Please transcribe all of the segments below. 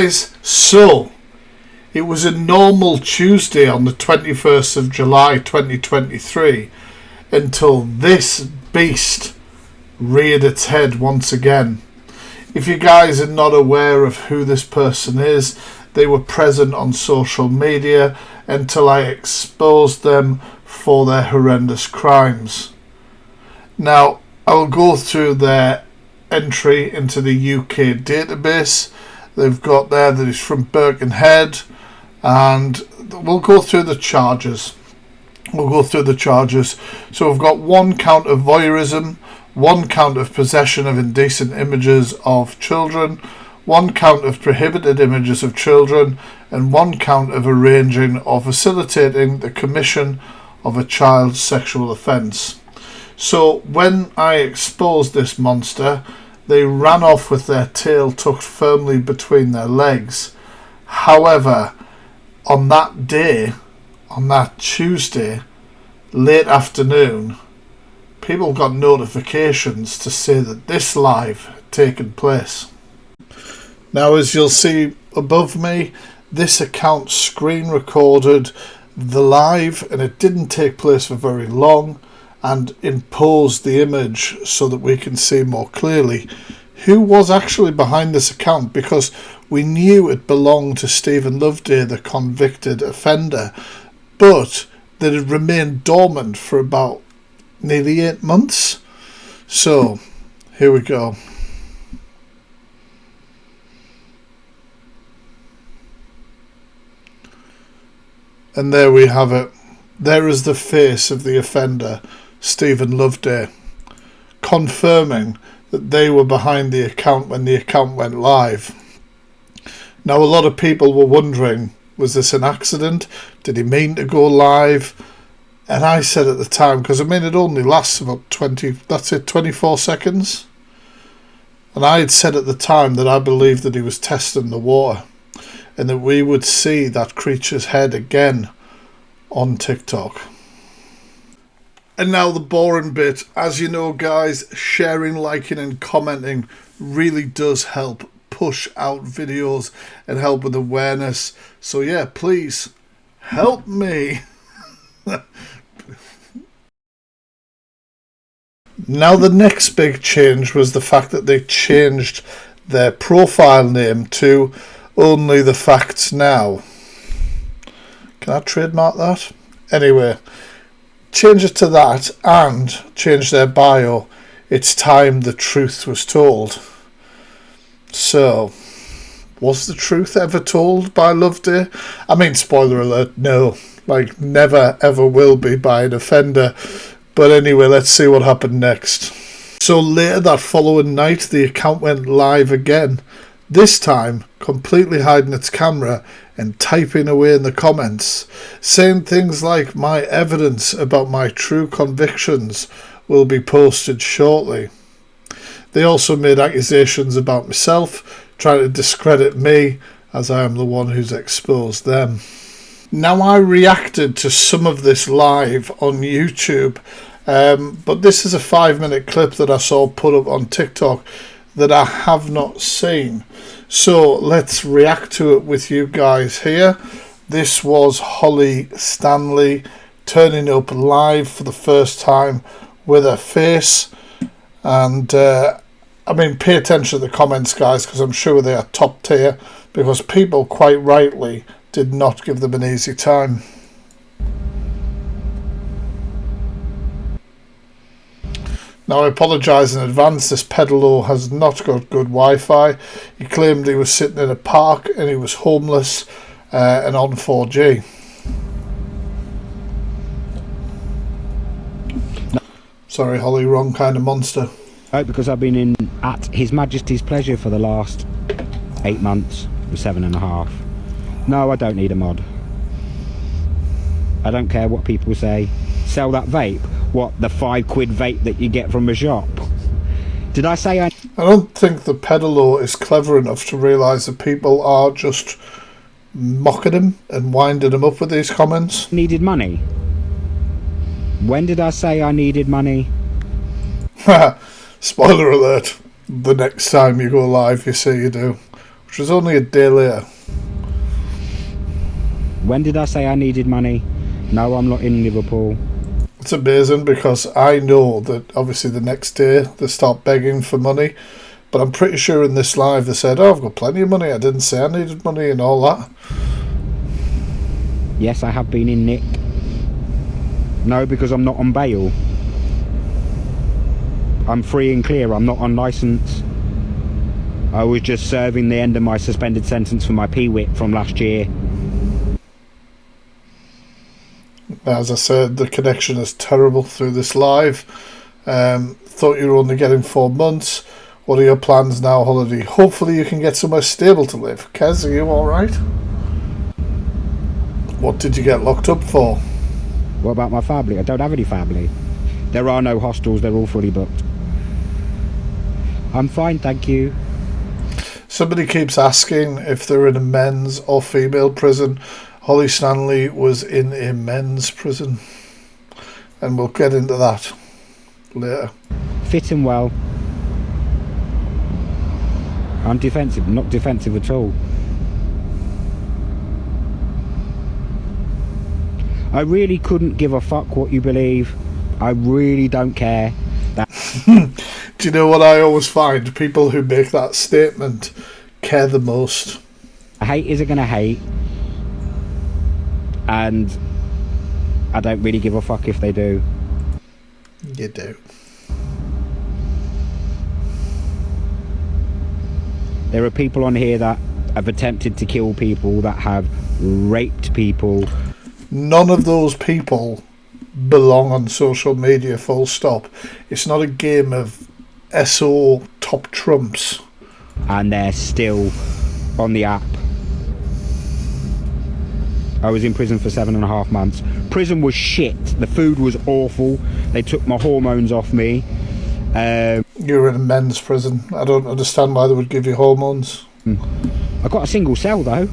guys, so it was a normal Tuesday on the 21st of July 2023 until this beast reared its head once again. If you guys are not aware of who this person is, they were present on social media until I exposed them for their horrendous crimes. Now, I will go through their entry into the UK database. They've got there that he's from Birkenhead, and we'll go through the charges. So we've got 1 count of voyeurism, 1 count of possession of indecent images of children, 1 count of prohibited images of children, and 1 count of arranging or facilitating the commission of a child's sexual offence. So when I exposed this monster, they ran off with their tail tucked firmly between their legs. However, on that day, on that Tuesday, late afternoon, people got notifications to say that this live had taken place. Now, as you'll see above me, this account screen recorded the live, and it didn't take place for very long, and imposed the image so that we can see more clearly who was actually behind this account, because we knew it belonged to Stephen Loveday, the convicted offender, but that it remained dormant for about nearly 8 months. So here we go. And there we have it. There is the face of the offender, Stephen Loveday, confirming that they were behind the account when the account went live. Now, a lot of people were wondering, was this an accident? Did he mean to go live? And I said at the time, because I mean it only lasts about 24 seconds. And I had said at the time that I believed that he was testing the water, and that we would see that creature's head again on TikTok. And now the boring bit. As you know, guys, sharing, liking and commenting really does help push out videos and help with awareness. So yeah, please help me. Now the next big change was the fact that they changed their profile name to Only the Facts Now. Can I trademark that? Anyway, change it to that and change their bio. It's time the truth was told. So, was the truth ever told by Loveday? I mean, spoiler alert, no. Like, never ever will be by an offender. But anyway, let's see what happened next. So later that following night, the account went live again. This time, completely hiding its camera and typing away in the comments, saying things like, "My evidence about my true convictions will be posted shortly." They also made accusations about myself, trying to discredit me, as I am the one who's exposed them. Now, I reacted to some of this live on YouTube, but this is a 5-minute clip that I saw put up on TikTok that I have not seen. So let's react to it with you guys here. This was Holly Stanley turning up live for the first time with her face. And I mean, pay attention to the comments, guys, because I'm sure they are top tier, because people quite rightly did not give them an easy time. Now, I apologise in advance, this pedalo has not got good Wi-Fi. He claimed he was sitting in a park and he was homeless and on 4G. Sorry, Holly, wrong kind of monster. Oh, because I've been in at His Majesty's pleasure for the last 8 months, or 7.5. No, I don't need a mod. I don't care what people say. Sell that vape. What, the £5 vape that you get from a shop? Did I say I don't think the pedalo is clever enough to realise that people are just mocking him and winding him up with these comments. Needed money? When did I say I needed money? Spoiler alert. The next time you go live, you say you do. which was only a day later. When did I say I needed money? No, I'm not in Liverpool. It's amazing because I know that obviously the next day they start begging for money, but I'm pretty sure in this live they said, oh, I've got plenty of money, I didn't say I needed money and all that. Yes, I have been in Nick. No, because I'm not on bail. I'm free and clear, I'm not on licence. I was just serving the end of my suspended sentence for my PWIT from last year. As I said, the connection is terrible through this live. Thought you were only getting 4 months. What are your plans now, Holiday? Hopefully you can get somewhere stable to live. Kez, are you alright? What did you get locked up for? What about my family? I don't have any family. There are no hostels, they're all fully booked. I'm fine, thank you. Somebody keeps asking if they're in a men's or female prison. Holly Stanley was in a men's prison. And we'll get into that later. Fit and well. I'm defensive, not defensive at all. I really couldn't give a fuck what you believe. I really don't care. Do you know what I always find? People who make that statement care the most. Haters are gonna hate. And I don't really give a fuck if they do. You do. There are people on here that have attempted to kill people, that have raped people. None of those people belong on social media, full stop. It's not a game of SO top trumps. And they're still on the app. I was in prison for 7.5 months. Prison was shit. The food was awful. They took my hormones off me. You were in a men's prison. I don't understand why they would give you hormones. I got a single cell though.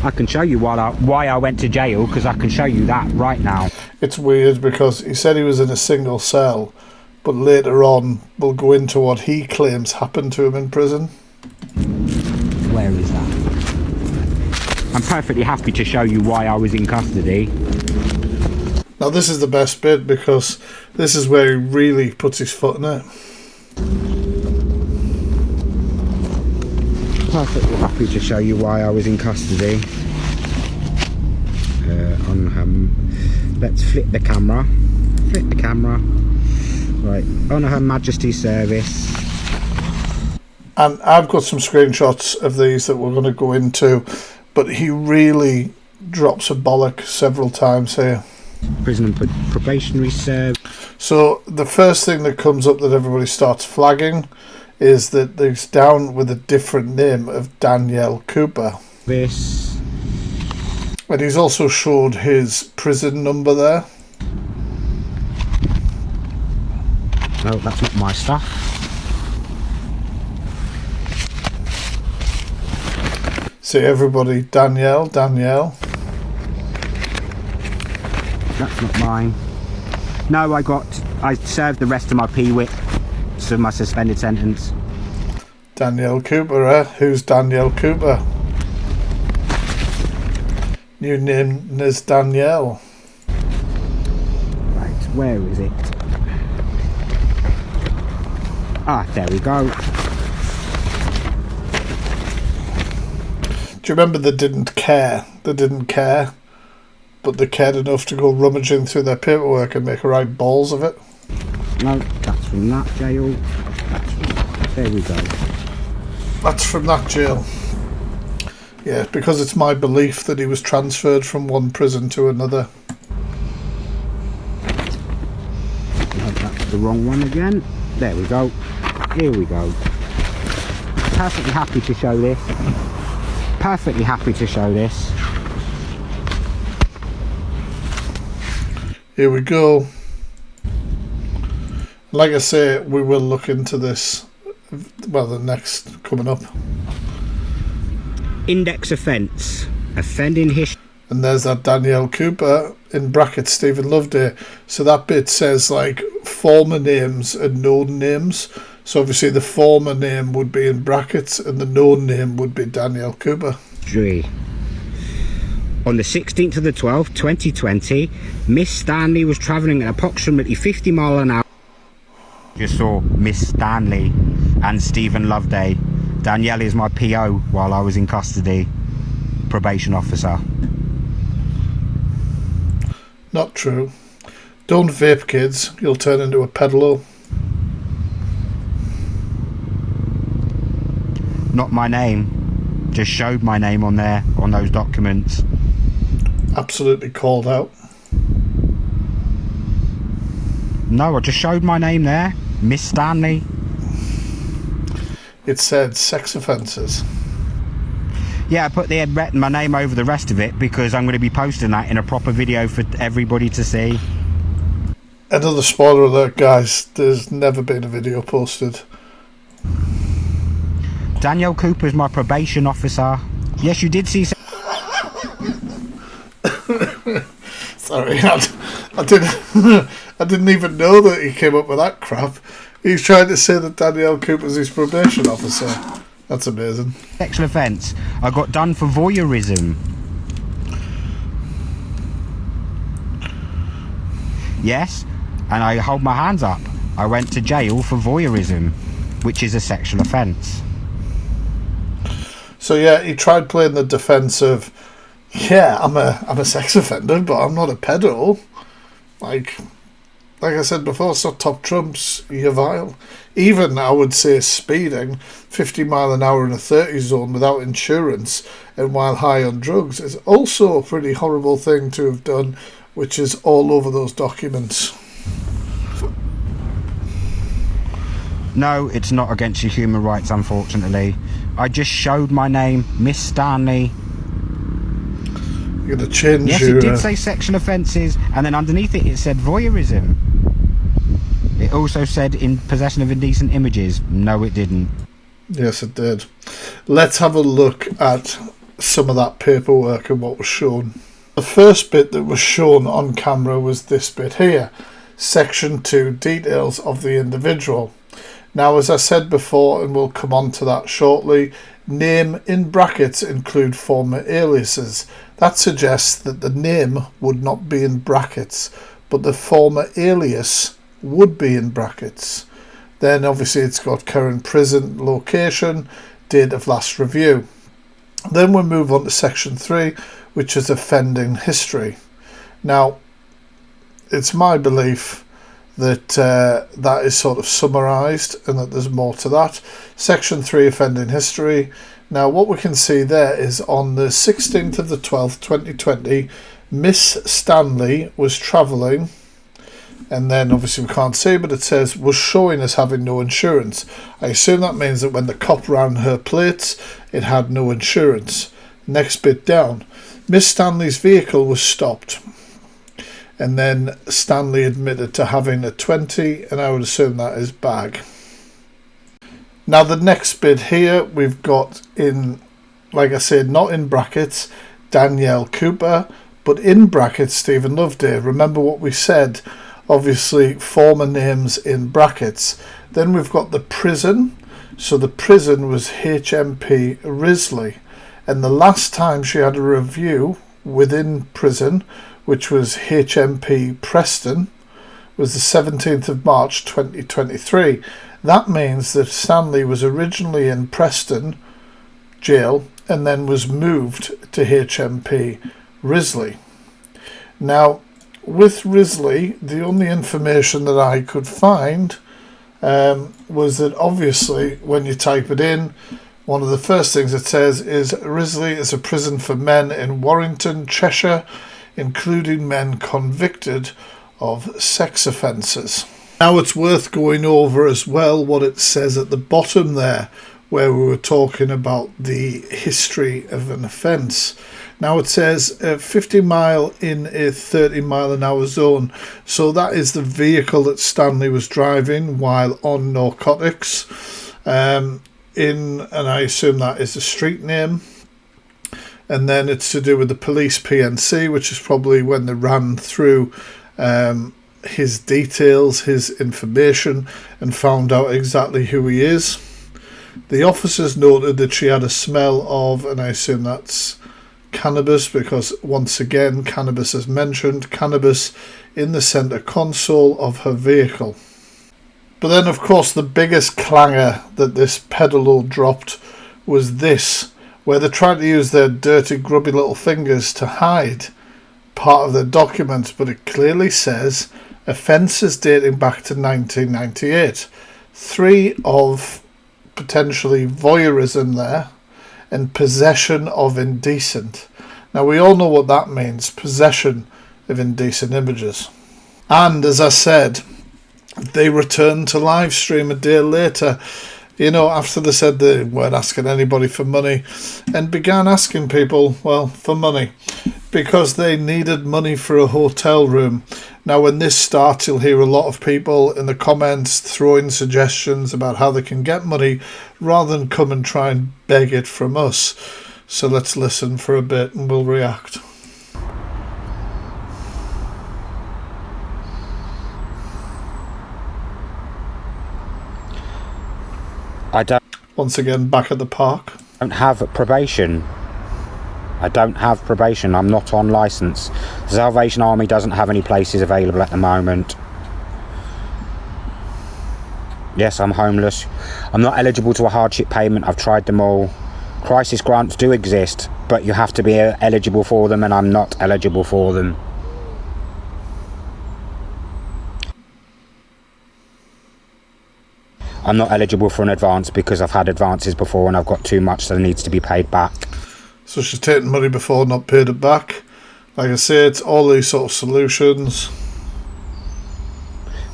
I can show you why I went to jail, because I can show you that right now. It's weird because he said he was in a single cell, but later on we'll go into what he claims happened to him in prison. Where is that? I'm perfectly happy to show you why I was in custody. Now this is the best bit because this is where he really puts his foot in it. Perfectly happy to show you why I was in custody. Let's flip the camera. Flip the camera. Right, on Her Majesty's service. And I've got some screenshots of these that we're going to go into, but he really drops a bollock several times here. Prison and probationary service. So the first thing that comes up that everybody starts flagging is that he's down with a different name of Danielle Cooper. This. And he's also showed his prison number there. No, that's not my stuff. See everybody, Danielle. That's not mine. No, I served the rest of my PWIT, so my suspended sentence. Danielle Cooper, eh? Who's Danielle Cooper? New name is Danielle. Right, where is it? Ah, there we go. Do you remember they didn't care? They didn't care, but they cared enough to go rummaging through their paperwork and make right balls of it. No, that's from that jail. There we go. That's from that jail. Yeah, because it's my belief that he was transferred from one prison to another. No, that's the wrong one again. There we go. Here we go. Perfectly happy to show this. Perfectly happy to show this. Here we go. Like I say, we will look into this. Well, the next coming up. Index offence. Offending history. And there's that Danielle Cooper in brackets Stephen Loveday. So that bit says like former names and known names. So obviously the former name would be in brackets and the known name would be Danielle Cooper. On the 16th of the 12th, 2020, Miss Stanley was travelling at approximately 50 miles an hour. Just saw Miss Stanley and Stephen Loveday. Danielle is my PO while I was in custody, probation officer. Not true. Don't vape, kids. You'll turn into a peddler. Not my name. Just showed my name on there, on those documents. Absolutely called out. No, I just showed my name there. Miss Stanley. It said sex offences. Yeah, I put my name over the rest of it because I'm going to be posting that in a proper video for everybody to see. Another spoiler alert, guys. There's never been a video posted. Danielle Cooper is my probation officer. Yes, you did see... Sorry, I didn't even know that he came up with that crap. He's trying to say that Danielle Cooper's his probation officer. That's amazing. Sexual offence. I got done for voyeurism. Yes, and I hold my hands up. I went to jail for voyeurism, which is a sexual offence. So yeah, he tried playing the defence of, yeah, I'm a sex offender, but I'm not a pedo. Like I said before, so top trumps, you're vile. Even, I would say, speeding 50 mile an hour in a 30 zone without insurance and while high on drugs is also a pretty horrible thing to have done, which is all over those documents. No, it's not against your human rights, unfortunately. I just showed my name, Miss Stanley. You're going to change Yes, your... it did say sexual offences, and then underneath it said voyeurism. It also said in possession of indecent images. No, it didn't. Yes, it did. Let's have a look at some of that paperwork and what was shown. The first bit that was shown on camera was this bit here. Section 2, details of the individual. Now, as I said before, and we'll come on to that shortly, name in brackets include former aliases. That suggests that the name would not be in brackets, but the former alias would be in brackets. Then obviously it's got current prison location, date of last review. Then we move on to section 3, which is offending history. Now, it's my belief that that is sort of summarised and that there's more to that. Section 3, offending history. Now, what we can see there is on the 16th of the 12th, 2020, Miss Stanley was travelling, and then obviously we can't see, but it says was showing as having no insurance. I assume that means that when the cop ran her plates, it had no insurance. Next bit down, Miss Stanley's vehicle was stopped, and then Stanley admitted to having a 20, and I would assume that is bag. Now the next bit here, we've got in, like I said, not in brackets, Danielle Cooper, but in brackets, Stephen Loveday. Remember what we said, obviously former names in brackets. Then we've got the prison, so the prison was HMP Risley, and the last time she had a review within prison, which was HMP Preston, was the 17th of March 2023. That means that Stanley was originally in Preston jail and then was moved to HMP Risley. Now, with Risley, the only information that I could find was that obviously when you type it in, one of the first things it says is Risley is a prison for men in Warrington, Cheshire, including men convicted of sex offences. Now it's worth going over as well what it says at the bottom there, where we were talking about the history of an offence. Now it says 50 mile in a 30 mile an hour zone. So that is the vehicle that Stanley was driving while on narcotics. And I assume that is the street name. And then it's to do with the police PNC, which is probably when they ran through his details, his information, and found out exactly who he is. The officers noted that she had a smell of, and I assume that's cannabis, because once again cannabis is mentioned, cannabis in the centre console of her vehicle. But then of course the biggest clanger that this peddler dropped was this, where they're trying to use their dirty grubby little fingers to hide part of the document, but it clearly says offences dating back to 1998. 3 of potentially voyeurism there, and possession of indecent. Now we all know what that means, possession of indecent images. And as I said, they returned to live stream a day later, you know, after they said they weren't asking anybody for money, and began asking people, well, for money, because they needed money for a hotel room. Now when this starts, you'll hear a lot of people in the comments throwing suggestions about how they can get money rather than come and try and beg it from us. So let's listen for a bit and we'll react. I don't Once again, back at the park. have probation. I don't have probation. I'm not on licence. The Salvation Army doesn't have any places available at the moment. Yes, I'm homeless. I'm not eligible to a hardship payment. I've tried them all. Crisis grants do exist, but you have to be eligible for them, and I'm not eligible for them. I'm not eligible for an advance because I've had advances before and I've got too much that needs to be paid back. So she's taken money before, not paid it back. Like I say, it's all these sort of solutions.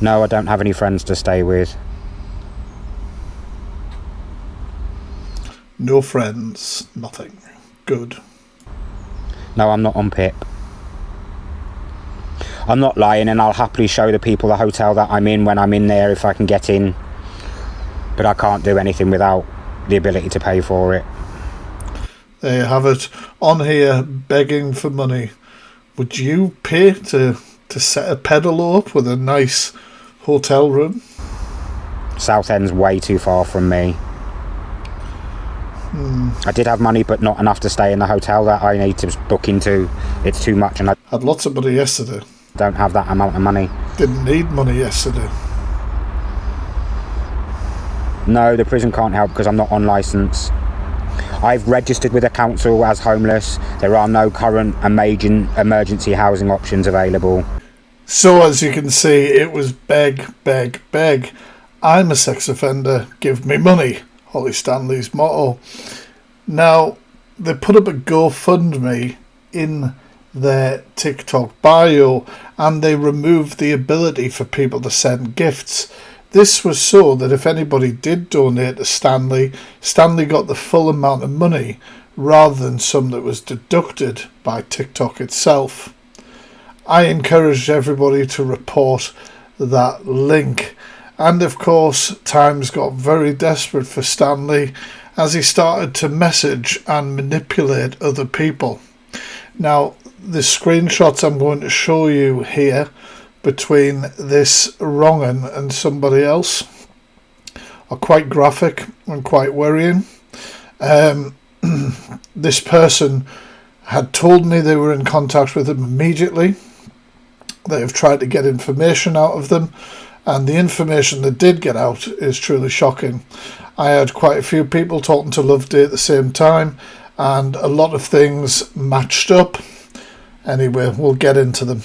No, I don't have any friends to stay with. No friends, nothing. Good. No, I'm not on PIP. I'm not lying, and I'll happily show the people the hotel that I'm in when I'm in there if I can get in. But I can't do anything without the ability to pay for it. There you have it. On here, begging for money. Would you pay to set a peddler up with a nice hotel room? Southend's way too far from me. I did have money, but not enough to stay in the hotel that I need to book into. It's too much, and I Had lots of money yesterday. don't have that amount of money. Didn't need money yesterday. No, the prison can't help because I'm not on licence. I've registered with the council as homeless. There are no current emergency housing options available. So as you can see, it was beg, beg, beg. I'm a sex offender, give me money. Holly Stanley's motto. Now, they put up a GoFundMe in their TikTok bio, and they removed the ability for people to send gifts. This was so that if anybody did donate to Stanley, Stanley got the full amount of money rather than some that was deducted by TikTok itself. I encouraged everybody to report that link. And of course, times got very desperate for Stanley as he started to message and manipulate other people. Now, the screenshots I'm going to show you here between this wrong'un and somebody else are quite graphic and quite worrying. This person had told me they were in contact with him immediately. They have tried to get information out of them, and the information that did get out is truly shocking. I had quite a few people talking to Loveday at the same time, and a lot of things matched up. Anyway, we'll get into them.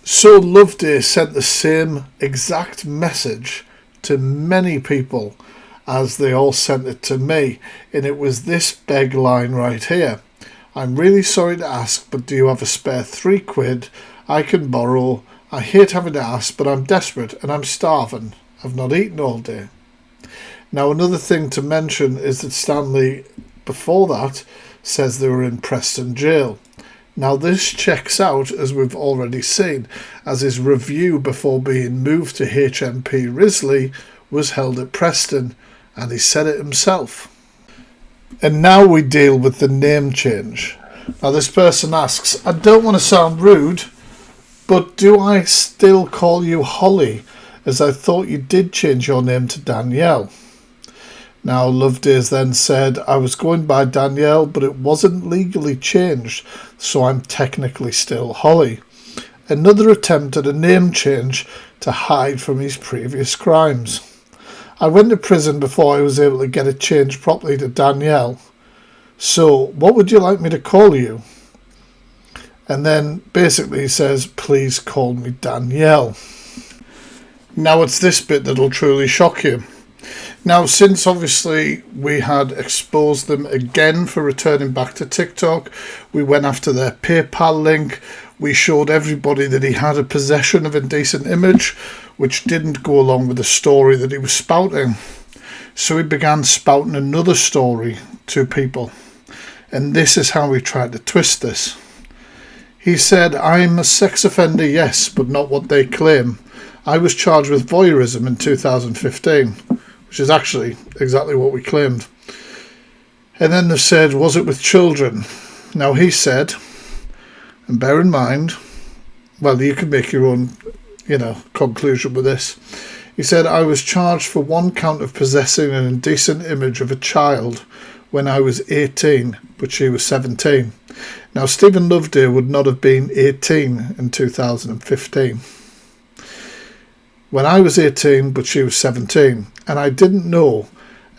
So Loveday sent the same exact message to many people as they all sent it to me, and it was this beg line right here. I'm really sorry to ask, but do you have a spare £3 I can borrow? I hate having to ask, but I'm desperate and I'm starving. I've not eaten all day. Now, another thing to mention is that Stanley, before that, says they were in Preston jail. Now, this checks out, as we've already seen, as his review before being moved to HMP Risley was held at Preston, and he said it himself. And now we deal with the name change. Now, this person asks, I don't want to sound rude, But do I still call you Holly, as I thought you did change your name to Danielle? Now, Lovedays then said, I was going by Danielle, but it wasn't legally changed, so I'm technically still Holly. Another attempt at a name change to hide from his previous crimes. I went to prison before I was able to get it changed properly to Danielle. So, what would you like me to call you? And then basically he says, please call me Danielle. Now it's this bit that'll truly shock you. Now, since obviously we had exposed them again for returning back to TikTok, we went after their PayPal link, we showed everybody that he had a possession of indecent image, which didn't go along with the story that he was spouting. So he began spouting another story to people. And this is how he tried to twist this. He said, I'm a sex offender, yes, but not what they claim. I was charged with voyeurism in 2015, which is actually exactly what we claimed. And then they said, was it with children? Now he said, and bear in mind, well, you can make your own, conclusion with this. He said, I was charged for one count of possessing an indecent image of a child when I was 18, but she was 17. Now, Stephen Loveday would not have been 18 in 2015. When I was 18, but she was 17, and I didn't know,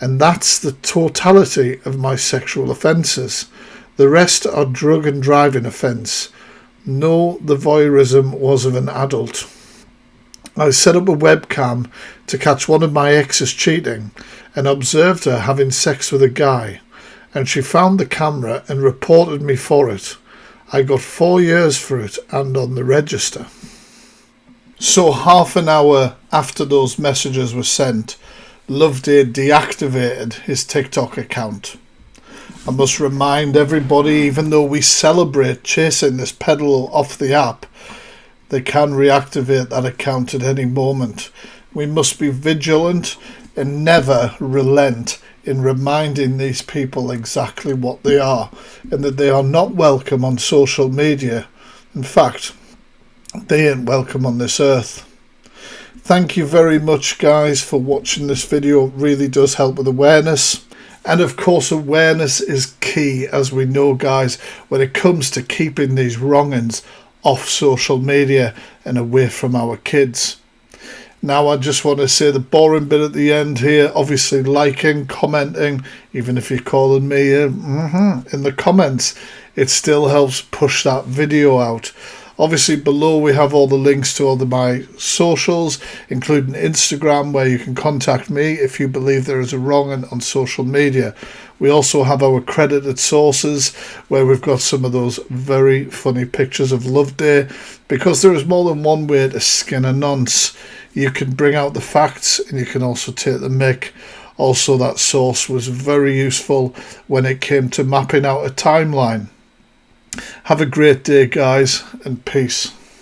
and that's the totality of my sexual offences. The rest are drug and driving offence. No, the voyeurism was of an adult. I set up a webcam to catch one of my exes cheating and observed her having sex with a guy, and she found the camera and reported me for it. I got 4 years for it and on the register. So half an hour after those messages were sent, Loveday deactivated his TikTok account. I must remind everybody, even though we celebrate chasing this pedal off the app, they can reactivate that account at any moment. We must be vigilant and never relent in reminding these people exactly what they are, and that they are not welcome on social media. In fact, they ain't welcome on this earth. Thank you very much, guys, for watching this video. It really does help with awareness. And of course, awareness is key, as we know, guys, when it comes to keeping these wrong'uns off social media and away from our kids. Now, I just want to say the boring bit at the end here. Obviously, liking, commenting, even if you're calling me in the comments, it still helps push that video out. Obviously, below we have all the links to all of my socials, including Instagram, where you can contact me if you believe there is a wrong on social media. We also have our credited sources, where we've got some of those very funny pictures of Loveday. Because there is more than one way to skin a nonce. You can bring out the facts and you can also take the mick. Also, that source was very useful when it came to mapping out a timeline. Have a great day, guys, and peace.